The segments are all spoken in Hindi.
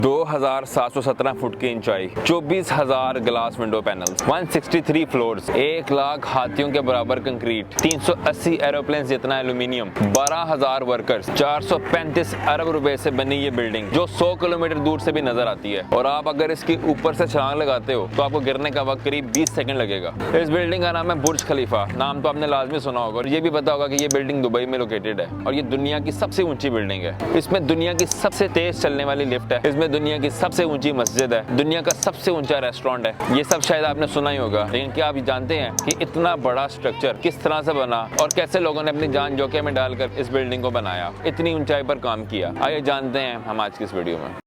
2717 फुट की ऊंचाई, 24,000 glass window panels, 163 floors, 1 lakh हाथियों के बराबर कंक्रीट, 380 एरोप्लेन जितना एल्यूमिनियम, 12,000 वर्कर्स, 435 अरब रुपए से बनी ये बिल्डिंग जो 100 किलोमीटर दूर से भी नजर आती है। और आप अगर इसके ऊपर से छलांग लगाते हो तो आपको गिरने का वक्त करीब 20 सेकंड लगेगा। इस बिल्डिंग का नाम है बुर्ज खलीफा। नाम तो आपने लाजमी सुना होगा और ये भी पता होगा कि ये बिल्डिंग दुबई में लोकेटेड है और ये दुनिया की सबसे ऊंची बिल्डिंग है। इसमें दुनिया की सबसे तेज चलने वाली लिफ्ट है, इसमें दुनिया की सबसे ऊंची मस्जिद है, दुनिया का सबसे ऊंचा रेस्टोरेंट है। ये सब शायद आपने सुना ही होगा, लेकिन क्या आप जानते हैं कि इतना बड़ा स्ट्रक्चर किस तरह से बना और कैसे लोगों ने अपनी जान जोखिम में डालकर इस बिल्डिंग को बनाया, इतनी ऊंचाई पर काम किया। आइए जानते हैं हम आज की इस वीडियो में।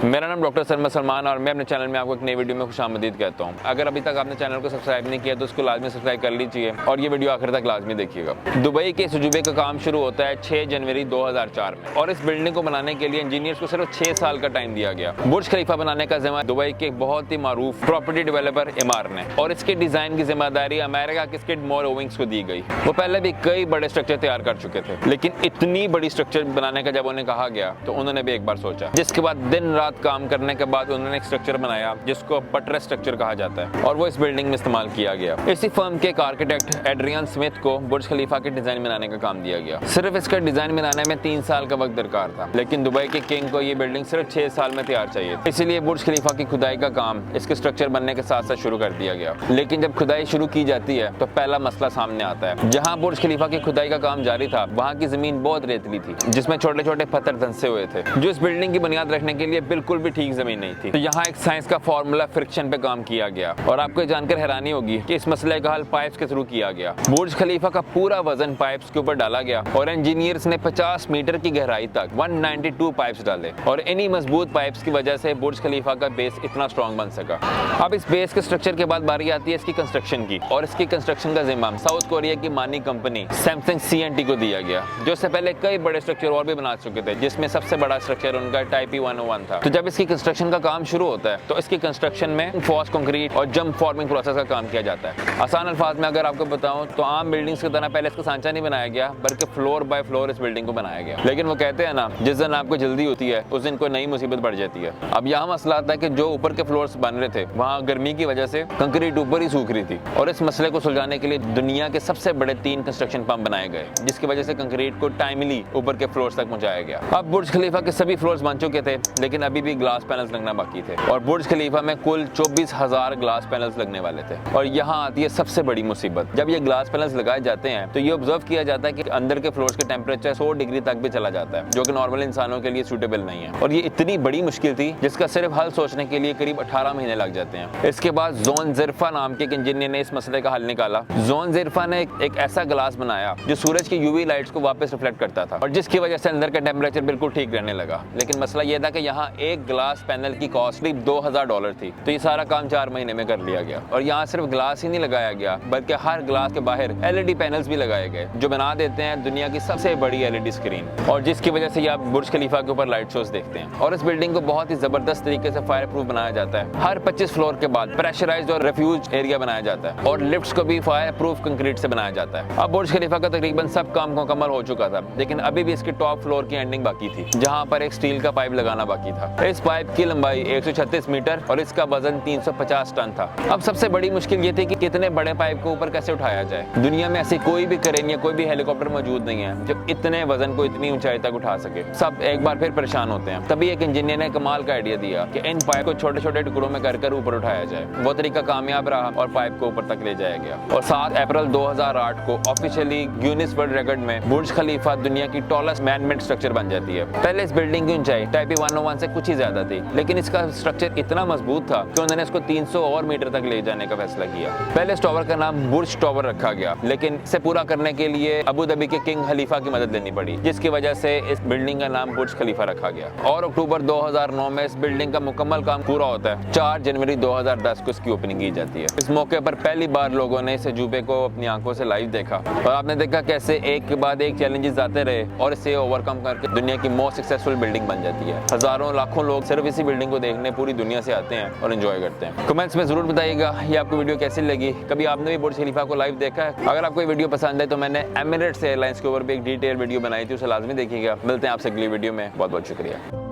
मेरा नाम डॉक्टर सरमद सलमान और मैं अपने चैनल में आपको एक नई वीडियो में खुशामदीद कहता हूं। अगर अभी तक आपने चैनल को सब्सक्राइब नहीं किया तो उसको लाजमी सब्सक्राइब कर लीजिए और ये वीडियो आखिर तक लाजमी देखिएगा। दुबई के इस अजूबे का काम शुरू होता है 6 जनवरी 2004 में और इस बिल्डिंग को बनाने के लिए इंजीनियर्स को सिर्फ 6 साल का टाइम दिया गया। बुर्ज खलीफा बनाने का जिम्मा दुबई के बहुत ही मारूफ प्रॉपर्टी डेवलपर इमार ने और इसके डिजाइन की जिम्मेदारी अमेरिका के स्किडमोर ओविंग्स को दी गई। वो पहले भी कई बड़े स्ट्रक्चर तैयार कर चुके थे, लेकिन इतनी बड़ी स्ट्रक्चर बनाने का जब उन्हें कहा गया तो उन्होंने भी एक बार सोचा, जिसके बाद दिन रात काम करने के बाद उन्होंने एक स्ट्रक्चर बनाया जिसको बटरेस स्ट्रक्चर कहा जाता है और वो इस बिल्डिंग में इस्तेमाल किया गया। इसी फर्म के एक आर्किटेक्ट एड्रियन स्मिथ को बुर्ज खलीफा के डिजाइन बनाने का काम दिया गया। सिर्फ इसका डिजाइन बनाने में 3 साल का वक्त दरकार था, लेकिन दुबई के किंग को ये बिल्डिंग सिर्फ 6 साल में तैयार चाहिए थी। इसीलिए बुर्ज खलीफा की खुदाई का काम इसके स्ट्रक्चर बनने के साथ साथ शुरू कर दिया गया। लेकिन जब खुदाई शुरू की जाती है तो पहला मसला सामने आता है। जहाँ बुर्ज खलीफा की खुदाई का काम जारी था वहाँ की जमीन बहुत रेतली थी, जिसमें छोटे छोटे पत्थर धंसे हुए थे जो इस बिल्डिंग की बुनियाद रखने के लिए बिल्कुल भी ठीक जमीन नहीं थी। तो यहाँ एक साइंस का फॉर्मूला फ्रिक्शन पे काम किया गया और आपको जानकर हैरानी होगी कि इस मसले का हल पाइप्स के थ्रू किया गया। बुर्ज खलीफा का पूरा वजन पाइप्स के ऊपर डाला गया और इंजीनियर्स ने 50 मीटर की गहराई तक 192 पाइप्स डाले और इन्हीं मजबूत पाइप्स की वजह से बुर्ज खलीफा का बेस इतना स्ट्रॉन्ग बन सका। अब इस बेस के स्ट्रक्चर के बाद बारी आती है इसकी कंस्ट्रक्शन की और इसकी कंस्ट्रक्शन का जिम्मा साउथ कोरिया की मानी कंपनी सैमसंग CNT को दिया गया, जो इससे पहले कई बड़े स्ट्रक्चर और भी बना चुके थे, जिसमें सबसे बड़ा स्ट्रक्चर उनका टाइपी 101 था। तो जब इसकी कंस्ट्रक्शन का काम शुरू होता है तो इसकी कंस्ट्रक्शन में फॉस कंक्रीट और जंप फॉर्मिंग प्रोसेस का काम किया जाता है। आसान अल्फाज में अगर आपको बताऊं तो आम बिल्डिंग्स की तरह पहले इसका सांचा नहीं बनाया गया, बल्कि फ्लोर बाय फ्लोर इस बिल्डिंग को बनाया गया। लेकिन वो कहते हैं ना, जिस दिन आपको जल्दी होती है उस दिन कोई नई मुसीबत बढ़ जाती है। अब यहाँ मसला आता है कि जो ऊपर के फ्लोर्स बन रहे थे वहाँ गर्मी की वजह से कंक्रीट ऊपर ही सूख रही थी और इस मसले को सुलझाने के लिए दुनिया के सबसे बड़े 3 कंस्ट्रक्शन पंप बनाए गए, जिसकी वजह से कंक्रीट को टाइमली ऊपर के फ्लोर्स तक पहुंचाया गया। अब बुर्ज खलीफा के सभी फ्लोर्स बन चुके थे, लेकिन अभी भी ग्लास पैनल्स लगना बाकी थे और बुर्ज खलीफा में कुल 24,000 ग्लास पैनल्स लगने वाले थे। और यहाँ आती है सबसे बड़ी मुसीबत। जब ये ग्लास पैनल्स लगाए जाते हैं तो ये ऑब्जर्व किया जाता है कि अंदर के फ्लोर्स के टेम्परेचर 100 डिग्री तक भी चला जाता है, जो कि नॉर्मल इंसानों के लिए सूटेबल नहीं है। और ये इतनी बड़ी मुश्किल थी जिसका सिर्फ हल सोचने के लिए करीब 18 महीने लग जाते हैं। इसके बाद जोन ज़िरफा नाम के एक इंजीनियर ने इस मसले का हल निकाला। जोन ज़िरफा ने एक ऐसा ग्लास बनाया जो सूरज की UV लाइट्स को वापस रिफ्लेक्ट करता था और जिसकी वजह से अंदर का टेम्परेचर बिल्कुल ठीक रहने लगा। लेकिन मसला यह था कि यहाँ एक ग्लास पैनल की कॉस्ट करीब $2,000 थी। तो ये सारा काम 4 महीने में कर लिया गया और यहाँ सिर्फ ग्लास ही नहीं लगाया गया, बल्कि हर ग्लास के बाहर LED पैनल्स भी लगाए गए जो बना देते हैं दुनिया की सबसे बड़ी LED स्क्रीन, और जिसकी वजह से आप बुर्ज खलीफा के ऊपर लाइट शोज देखते हैं। और इस बिल्डिंग को बहुत ही जबरदस्त तरीके से फायर प्रूफ बनाया जाता है। हर 25 फ्लोर के बाद प्रेशराइज्ड और रेफ्यूज एरिया बनाया जाता है और लिफ्ट्स को भी फायर प्रूफ कंक्रीट से बनाया जाता है। अब बुर्ज खलीफा का तकरीबन सब काम मुकम्मल हो चुका था, लेकिन अभी भी इसकी टॉप फ्लोर की एंडिंग बाकी थी, जहाँ पर एक स्टील का पाइप लगाना बाकी था। इस पाइप की लंबाई 136 मीटर और इसका वजन 350 टन था। अब सबसे बड़ी मुश्किल ये थी कि कितने बड़े पाइप को ऊपर कैसे उठाया जाए। दुनिया में ऐसी कोई भी क्रेन या कोई भी हेलीकॉप्टर मौजूद नहीं है जो इतने वजन को इतनी ऊंचाई तक उठा सके। सब एक बार फिर परेशान होते हैं। तभी एक इंजीनियर ने कमाल का आइडिया दिया कि इन पाइप को छोटे छोटे टुकड़ों में कर ऊपर उठाया जाए। वो तरीका कामयाब रहा और पाइप को ऊपर तक ले जाया गया और 7 अप्रैल 2008 को ऑफिशियली गिनीज वर्ल्ड रिकॉर्ड में बुर्ज खलीफा दुनिया की टॉलेस्ट मैन-मेड स्ट्रक्चर बन जाती है। पहले इस बिल्डिंग की ऊंचाई टाइपी 101 से कुछ ही ज्यादा थी, लेकिन इसका स्ट्रक्चर इतना मजबूत था कि उन्होंने इसको 300 और मीटर तक ले जाने का फैसला किया। पहले इस टावर का नाम बुर्ज टावर रखा गया, लेकिन इसे पूरा करने के लिए अबू धाबी के किंग खलीफा की मदद लेनी पड़ी, जिसकी वजह से इस बिल्डिंग का नाम बुर्ज खलीफा रखा गया। और अक्टूबर 2009 में इस बिल्डिंग का मुकम्मल काम पूरा होता है। 4 जनवरी 2010 को इसकी ओपनिंग की जाती है। इस मौके पर पहली बार लोगों ने इस अजूबे को अपनी आंखों से लाइव देखा और आपने देखा कैसे एक के बाद एक चैलेंजेस आते रहे और इसे ओवरकम करके दुनिया की मोस्ट सक्सेसफुल बिल्डिंग बन जाती है। हजारों लाखों लोग सिर्फ इसी बिल्डिंग को देखने पूरी दुनिया से आते हैं और एंजॉय करते हैं। कमेंट्स में जरूर बताइएगा ये आपको वीडियो कैसी लगी, कभी आपने भी बुर्ज खलीफा को लाइव देखा है। अगर आपको ये वीडियो पसंद है तो मैंने एमिरेट्स एयरलाइंस के ऊपर भी एक डिटेल वीडियो बनाई थी, उसे लाजमी देखिएगा। मिलते हैं आपसे अगली वीडियो में, बहुत बहुत शुक्रिया।